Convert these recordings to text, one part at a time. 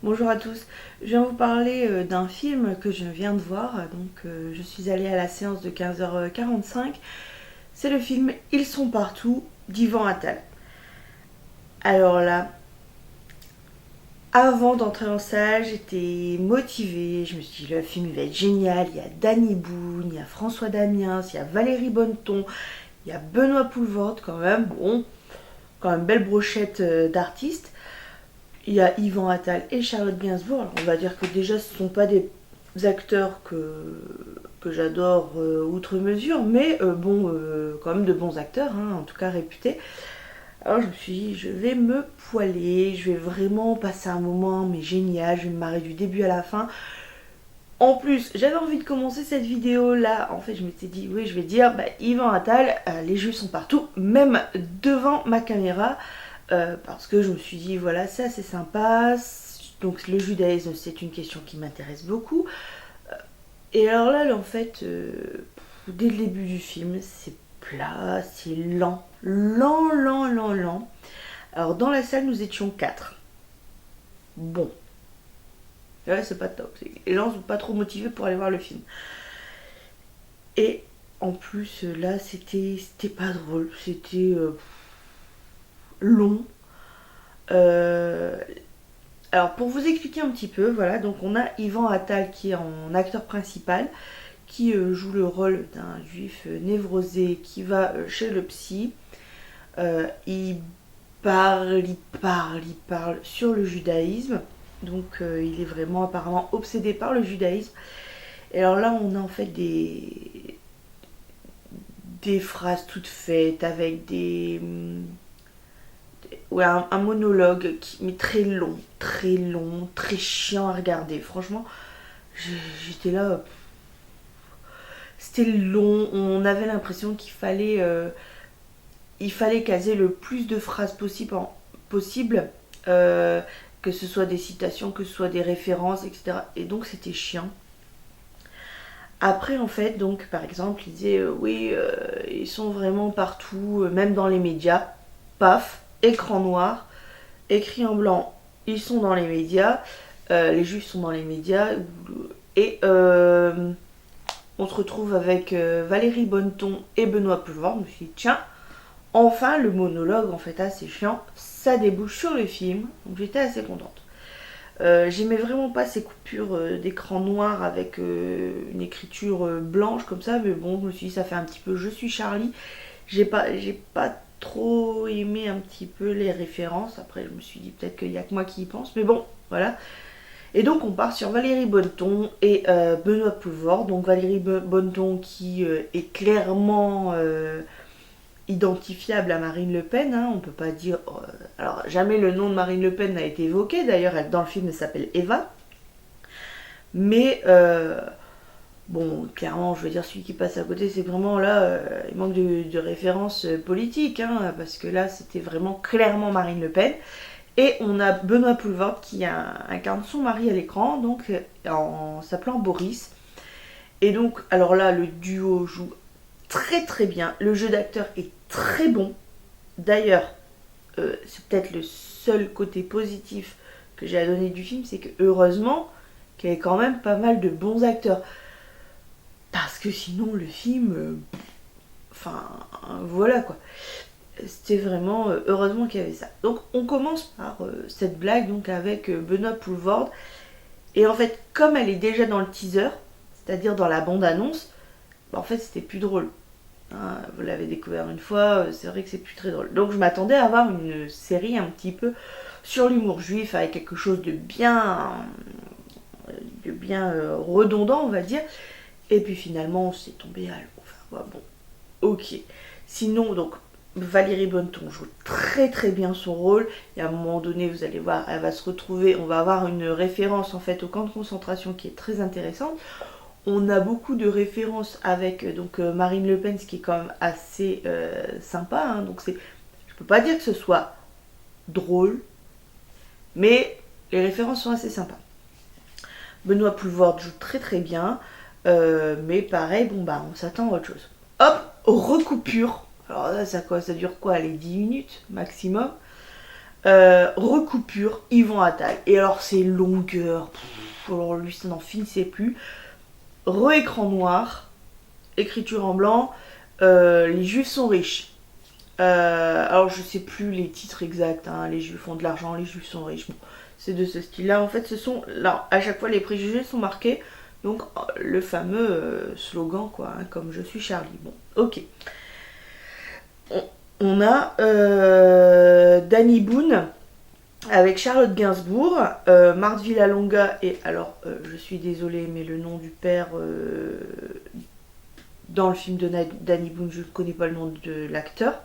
Bonjour à tous, je viens vous parler d'un film que je viens de voir, je suis allée à la séance de 15h45. C'est le film Ils sont partout d'Yvan Attal. Alors là, avant d'entrer en salle, j'étais motivée, je me suis dit le film il va être génial, il y a Danny Boone, il y a François Damiens, il y a Valérie Bonneton, il y a Benoît Poelvoorde quand même, bon, quand même belle brochette d'artistes. Il y a Yvan Attal et Charlotte Gainsbourg. Alors on va dire que déjà ce ne sont pas des acteurs que j'adore outre mesure, mais quand même de bons acteurs, hein, en tout cas réputés. Alors je me suis dit, je vais me poiler, je vais vraiment passer un moment mais génial, je vais me marrer du début à la fin. En plus, j'avais envie de commencer cette vidéo là. En fait, je m'étais dit, oui, je vais dire, Yvan Attal, les jeux sont partout, même devant ma caméra. Parce que je me suis dit, voilà, c'est assez sympa. Donc, le judaïsme, c'est une question qui m'intéresse beaucoup. Et alors là, en fait, dès le début du film, c'est plat, c'est lent. Lent, lent, lent, lent. Alors, dans la salle, nous étions 4. Bon. Ouais, c'est pas top. Les gens sont pas trop motivés pour aller voir le film. Et en plus, là, c'était pas drôle. C'était long. Euh, alors pour vous expliquer un petit peu, voilà, donc on a Yvan Attal qui est en acteur principal, qui joue le rôle d'un juif névrosé qui va chez le psy. Il parle sur le judaïsme. Donc il est vraiment apparemment obsédé par le judaïsme. Et alors là on a en fait des phrases toutes faites avec ouais, un monologue mais très long, très chiant à regarder. Franchement, j'étais là, c'était long. On avait l'impression il fallait caser le plus de phrases possible, que ce soit des citations, que ce soit des références, etc. Et donc c'était chiant. Après, en fait, donc par exemple, il disait oui, ils sont vraiment partout, même dans les médias. Paf, écran noir, écrit en blanc, ils sont dans les médias, les juifs sont dans les médias, et on se retrouve avec Valérie Bonneton et Benoît Poelvoorde. Je me suis dit, tiens, enfin le monologue en fait assez chiant, ça débouche sur le film, donc j'étais assez contente. J'aimais vraiment pas ces coupures d'écran noir avec une écriture blanche comme ça, mais bon, je me suis dit, ça fait un petit peu Je suis Charlie. J'ai pas trop aimé un petit peu les références. Après, je me suis dit peut-être qu'il y a que moi qui y pense, mais bon, voilà. Et donc, on part sur Valérie Bonneton et Benoît Poelvoorde. Donc, Valérie Bonneton qui est clairement identifiable à Marine Le Pen, hein, on peut pas dire. Alors, jamais le nom de Marine Le Pen n'a été évoqué, d'ailleurs, dans le film, elle s'appelle Eva. Mais, bon, clairement, je veux dire, celui qui passe à côté, c'est vraiment là, il manque de références politiques, hein, parce que là, c'était vraiment clairement Marine Le Pen. Et on a Benoît Poelvoorde qui incarne son mari à l'écran, donc en s'appelant Boris. Et donc, alors là, le duo joue très très bien. Le jeu d'acteur est très bon. D'ailleurs, c'est peut-être le seul côté positif que j'ai à donner du film, c'est que heureusement qu'il y avait quand même pas mal de bons acteurs. Parce que sinon, le film. Enfin, voilà quoi. C'était vraiment heureusement qu'il y avait ça. Donc on commence par cette blague donc avec Benoît Poelvoorde. Et en fait, comme elle est déjà dans le teaser, c'est-à-dire dans la bande-annonce, en fait c'était plus drôle. Hein, vous l'avez découvert une fois, c'est vrai que c'est plus très drôle. Donc je m'attendais à avoir une série un petit peu sur l'humour juif avec quelque chose de bien redondant, on va dire. Et puis finalement, c'est tombé à l'eau. Enfin, bon, ok. Sinon, donc, Valérie Bonneton joue très très bien son rôle. Et à un moment donné, vous allez voir, elle va se retrouver, on va avoir une référence en fait au camp de concentration qui est très intéressante. On a beaucoup de références avec donc Marine Le Pen, ce qui est quand même assez sympa. Hein. Donc je peux pas dire que ce soit drôle, mais les références sont assez sympas. Benoît Poelvoorde joue très très bien, mais pareil, bon bah on s'attend à autre chose. Hop, recoupure. Alors là, ça dure quoi, les 10 minutes maximum. recoupure, Yvan Attal. Et alors c'est longueur, alors lui ça n'en finissait plus. Re-écran noir, écriture en blanc, les juifs sont riches. Alors je sais plus les titres exacts, hein, les juifs ont de l'argent, les juifs sont riches. Bon, c'est de ce style-là. En fait, ce sont là à chaque fois les préjugés sont marqués. Donc le fameux slogan quoi, hein, comme je suis Charlie. Bon, ok. On a Danny Boone avec Charlotte Gainsbourg, Marthe Villalonga et alors je suis désolée mais le nom du père dans le film de Danny Boone, je ne connais pas le nom de l'acteur.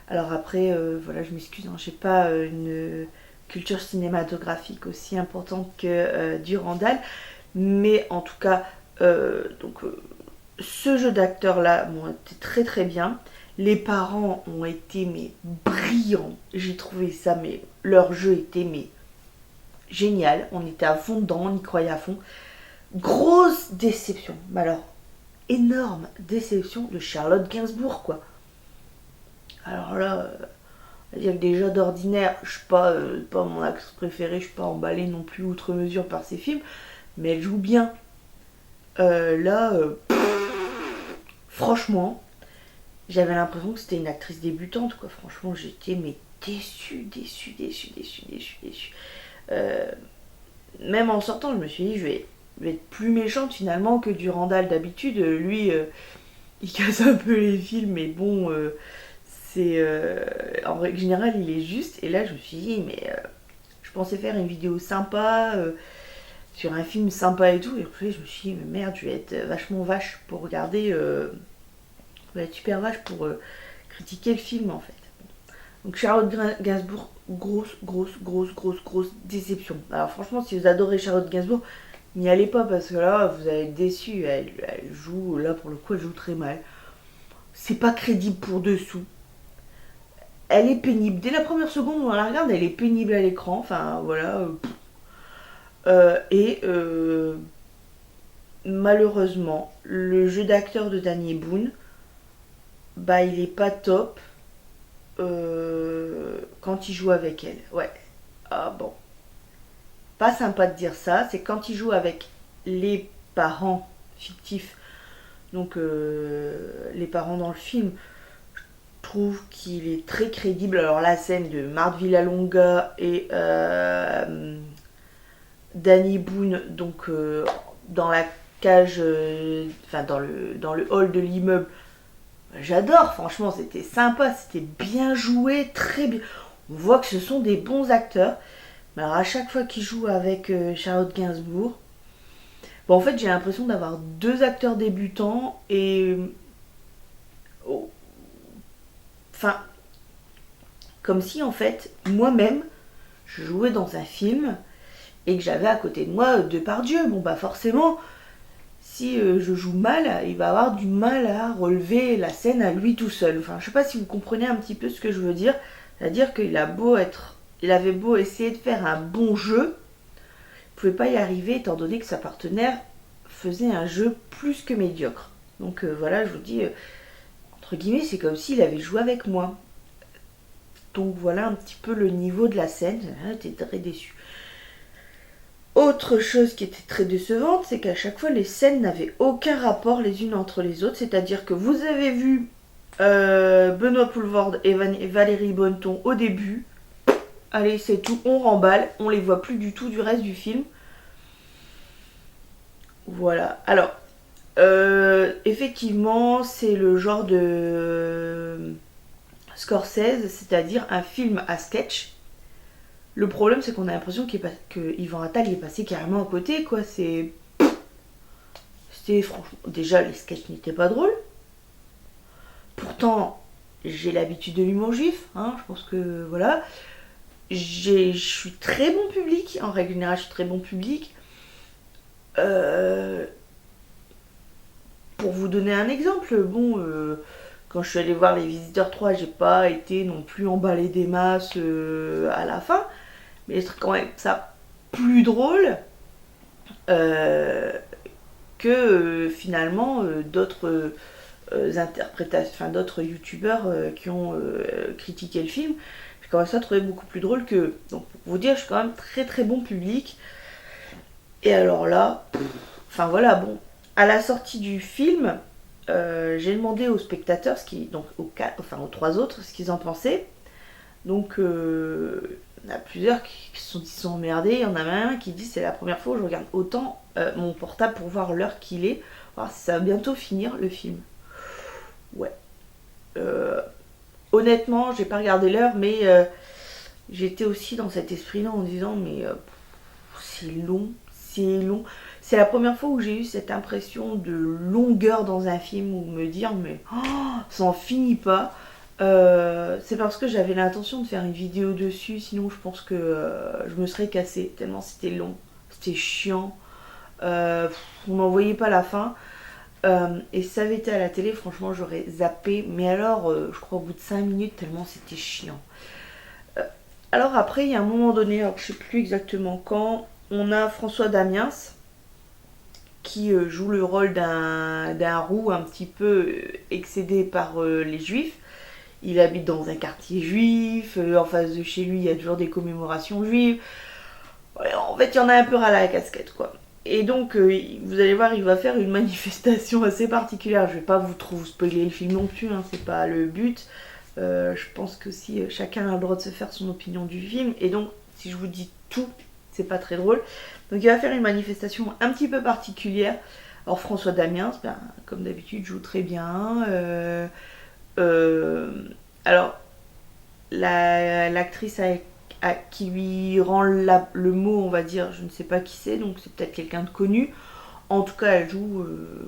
Alors après, voilà, je m'excuse, hein, j'ai pas une culture cinématographique aussi importante que Durandal, mais en tout cas, ce jeu d'acteur là bon, était très très bien. Les parents ont été mais brillants, j'ai trouvé ça, mais leur jeu était mais génial, on était à fond dedans, on y croyait à fond. Grosse déception, mais alors énorme déception de Charlotte Gainsbourg quoi. Alors là, dire que déjà d'ordinaire, je suis pas mon actrice préférée, je suis pas emballée non plus outre mesure par ces films, mais elle joue bien. Franchement, j'avais l'impression que c'était une actrice débutante, quoi. Franchement, j'étais mais déçue. Même en sortant, je me suis dit, je vais être plus méchante finalement que Durandal d'habitude. Lui, il casse un peu les films, mais bon, en règle générale, il est juste. Et là, je me suis dit, mais je pensais faire une vidéo sympa sur un film sympa et tout. Et après, je me suis dit, mais merde, je vais être vachement vache pour regarder. Je vais être super vache pour critiquer le film en fait. Donc Charlotte Gainsbourg, grosse déception. Alors franchement, si vous adorez Charlotte Gainsbourg, n'y allez pas parce que là, vous allez être déçus. Elle joue, là pour le coup, elle joue très mal. C'est pas crédible pour dessous. Elle est pénible. Dès la première seconde où on la regarde, elle est pénible à l'écran. Enfin voilà. Malheureusement, le jeu d'acteur de Danny Boone, bah il est pas top quand il joue avec elle. Ouais. Ah bon. Pas sympa de dire ça. C'est quand il joue avec les parents fictifs. Donc les parents dans le film. Je trouve qu'il est très crédible. Alors la scène de Marthe Villalonga et Danny Boone, donc dans la cage, dans le hall de l'immeuble. J'adore, franchement, c'était sympa, c'était bien joué, très bien. On voit que ce sont des bons acteurs. Mais alors à chaque fois qu'ils jouent avec Charlotte Gainsbourg, bon, en fait j'ai l'impression d'avoir deux acteurs débutants et... Enfin, comme si en fait, moi-même, je jouais dans un film et que j'avais à côté de moi Depardieu. Bon bah forcément, si je joue mal, il va avoir du mal à relever la scène à lui tout seul. Enfin, je sais pas si vous comprenez un petit peu ce que je veux dire. C'est-à-dire qu'il avait beau essayer de faire un bon jeu, il pouvait pas y arriver étant donné que sa partenaire faisait un jeu plus que médiocre. Donc voilà, je vous dis, entre guillemets, c'est comme s'il avait joué avec moi. Donc voilà un petit peu le niveau de la scène. J'étais très déçue. Autre chose qui était très décevante, c'est qu'à chaque fois les scènes n'avaient aucun rapport les unes entre les autres. C'est-à-dire que vous avez vu Benoît Poelvoorde et Valérie Bonneton au début. Allez, c'est tout, on remballe, on les voit plus du tout du reste du film. Voilà. Alors, effectivement, c'est le genre de Scorsese, c'est-à-dire un film à sketch. Le problème, c'est qu'on a l'impression que Yvan Attal est passé carrément à côté, quoi. C'était franchement... Déjà, les sketchs n'étaient pas drôles. Pourtant, j'ai l'habitude de l'humour juif, hein, je pense que, voilà. Je suis très bon public, en règle générale, je suis très bon public. Pour vous donner un exemple, bon... quand je suis allée voir Les Visiteurs 3, j'ai pas été non plus emballée des masses à la fin. Mais je trouve quand même ça plus drôle que finalement d'autres interprétations, enfin d'autres youtubeurs qui ont critiqué le film. commencé à trouver beaucoup plus drôle que... Donc pour vous dire, je suis quand même très très bon public. Et alors là, enfin voilà, bon, à la sortie du film, j'ai demandé aux spectateurs, donc aux trois autres, ce qu'ils en pensaient. Donc il y en a plusieurs qui se sont emmerdés. Il y en a un qui dit c'est la première fois où je regarde autant mon portable pour voir l'heure qu'il est. Alors, ça va bientôt finir le film. Ouais. Euh, Honnêtement, j'ai pas regardé l'heure, mais j'étais aussi dans cet esprit-là en disant mais c'est long, c'est long. C'est la première fois où j'ai eu cette impression de longueur dans un film, où me dire mais ça en finit pas. C'est parce que j'avais l'intention de faire une vidéo dessus, sinon je pense que je me serais cassée tellement c'était long, c'était chiant. On n'en voyait pas la fin. Et si ça avait été à la télé, franchement, j'aurais zappé. Mais alors, je crois au bout de 5 minutes, tellement c'était chiant. Alors après, il y a un moment donné, alors je sais plus exactement quand, on a François Damiens qui joue le rôle d'un roux un petit peu excédé par les juifs. Il habite dans un quartier juif, en face de chez lui, il y a toujours des commémorations juives. Ouais, en fait, il y en a un peu ras la casquette, quoi. Et donc, vous allez voir, il va faire une manifestation assez particulière. Je vais pas vous trop spoiler le film non plus, hein, c'est pas le but. Je pense que si chacun a le droit de se faire son opinion du film. Et donc, si je vous dis tout, c'est pas très drôle. Donc, il va faire une manifestation un petit peu particulière. Alors, François Damiens, ben, comme d'habitude, joue très bien. Alors, l'actrice qui lui rend le mot, on va dire, je ne sais pas qui c'est, donc c'est peut-être quelqu'un de connu. En tout cas, elle joue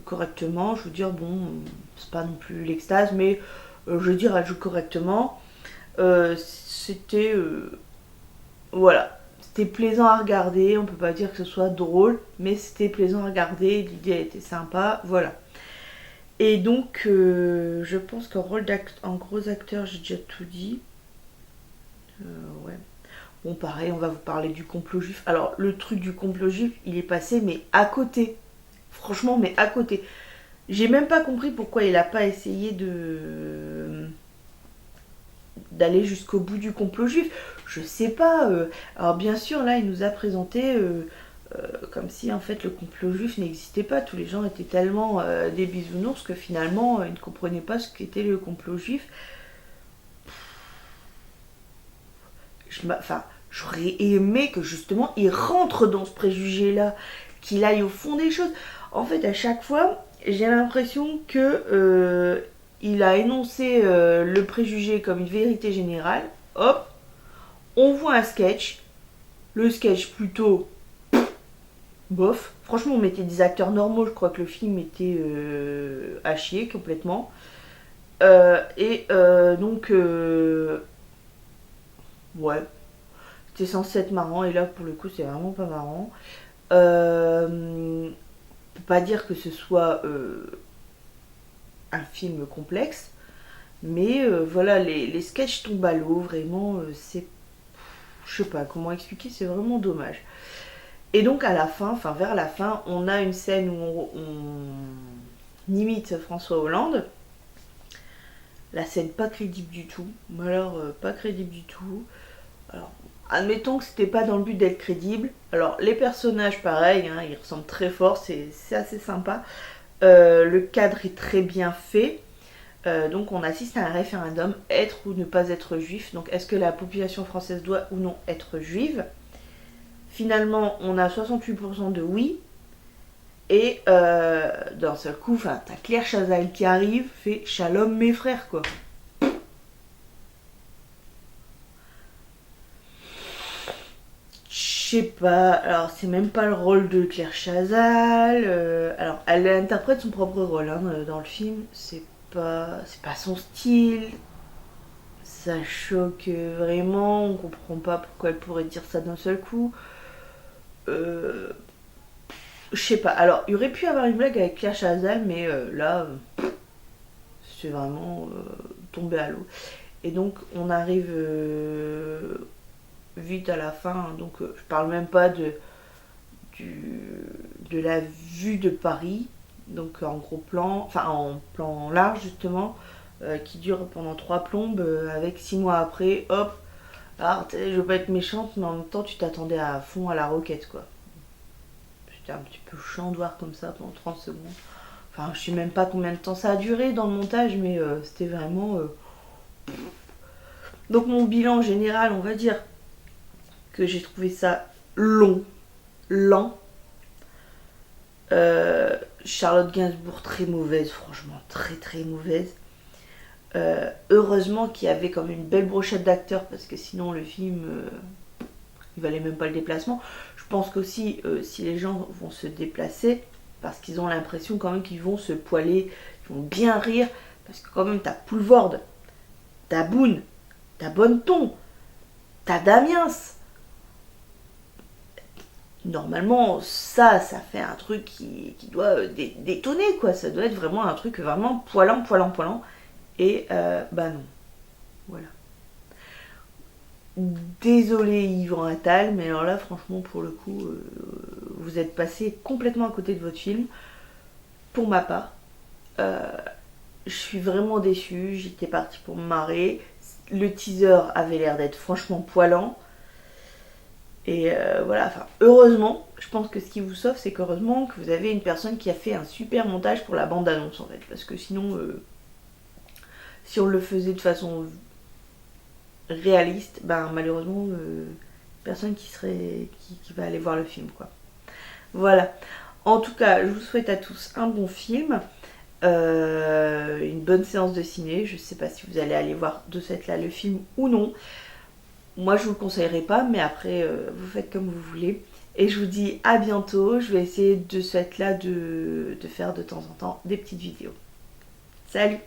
correctement. Je veux dire, bon, c'est pas non plus l'extase, mais je veux dire, elle joue correctement. C'était. Voilà. C'était plaisant à regarder. On peut pas dire que ce soit drôle, mais c'était plaisant à regarder. L'idée était sympa. Voilà. Et donc, je pense en gros acteur, j'ai déjà tout dit. Ouais. Bon, pareil, on va vous parler du complot juif. Alors, le truc du complot juif, il est passé, mais à côté. Franchement, mais à côté. J'ai même pas compris pourquoi il a pas essayé d'aller jusqu'au bout du complot juif. Je sais pas. Alors, bien sûr, là, il nous a présenté comme si, en fait, le complot juif n'existait pas. Tous les gens étaient tellement des bisounours que finalement, ils ne comprenaient pas ce qu'était le complot juif. Enfin, j'aurais aimé que justement il rentre dans ce préjugé-là, qu'il aille au fond des choses. En fait, à chaque fois, j'ai l'impression que il a énoncé le préjugé comme une vérité générale. Hop, on voit un sketch. Le sketch plutôt bof. Franchement, on mettait des acteurs normaux. Je crois que le film était à chier complètement. Donc, ouais, c'était censé être marrant et là pour le coup c'est vraiment pas marrant. On peut pas dire que ce soit un film complexe, mais voilà, les sketchs tombent à l'eau, vraiment, c'est. Je sais pas comment expliquer, c'est vraiment dommage. Et donc à la fin, enfin vers la fin, on a une scène où on imite François Hollande. La scène pas crédible du tout, mais alors pas crédible du tout. Alors, admettons que c'était pas dans le but d'être crédible. Alors, les personnages, pareil, hein, ils ressemblent très fort, c'est assez sympa. Le cadre est très bien fait. Donc, on assiste à un référendum, être ou ne pas être juif. Donc, est-ce que la population française doit ou non être juive? Finalement, on a 68% de oui. Et d'un seul coup, t'as Claire Chazal qui arrive, fait Shalom mes frères, quoi. Je sais pas, alors c'est même pas le rôle de Claire Chazal. Alors elle interprète son propre rôle hein, dans le film. C'est pas son style. Ça choque vraiment. On comprend pas pourquoi elle pourrait dire ça d'un seul coup. Je sais pas. Alors il y aurait pu avoir une blague avec Claire Chazal, mais là, c'est vraiment tombé à l'eau. Et donc on arrive vite à la fin. Donc je parle même pas de la vue de Paris, donc en gros plan, enfin en plan large justement, qui dure pendant 3 plombes, avec 6 mois après, hop, Alors, je veux pas être méchante, mais en même temps, tu t'attendais à fond à la roquette, quoi. C'était un petit peu chiant de voir comme ça pendant 30 secondes. Enfin, je sais même pas combien de temps ça a duré dans le montage, mais c'était vraiment... Donc mon bilan général, on va dire que j'ai trouvé ça long, lent. Charlotte Gainsbourg très mauvaise, franchement très très mauvaise. Heureusement qu'il y avait comme une belle brochette d'acteurs parce que sinon le film il valait même pas le déplacement. Je pense qu'aussi si les gens vont se déplacer parce qu'ils ont l'impression quand même qu'ils vont se poiler, ils vont bien rire parce que quand même t'as Poulvord, t'as Boone, t'as Bonneton, t'as Damiens. Normalement, ça fait un truc qui doit détonner, quoi. Ça doit être vraiment un truc vraiment poilant, poilant, poilant. Et bah non. Voilà. Désolé Yvan Attal, mais alors là, franchement, pour le coup, vous êtes passé complètement à côté de votre film. Pour ma part, je suis vraiment déçue. J'étais partie pour me marrer. Le teaser avait l'air d'être franchement poilant. Et voilà, enfin, heureusement, je pense que ce qui vous sauve, c'est qu'heureusement que vous avez une personne qui a fait un super montage pour la bande-annonce, en fait. Parce que sinon, si on le faisait de façon réaliste, ben malheureusement, personne qui va aller voir le film, quoi. Voilà. En tout cas, je vous souhaite à tous un bon film, une bonne séance de ciné. Je sais pas si vous allez aller voir de cette là le film ou non. Moi, je vous le conseillerais pas, mais après, vous faites comme vous voulez. Et je vous dis à bientôt. Je vais essayer de cette là de faire de temps en temps des petites vidéos. Salut!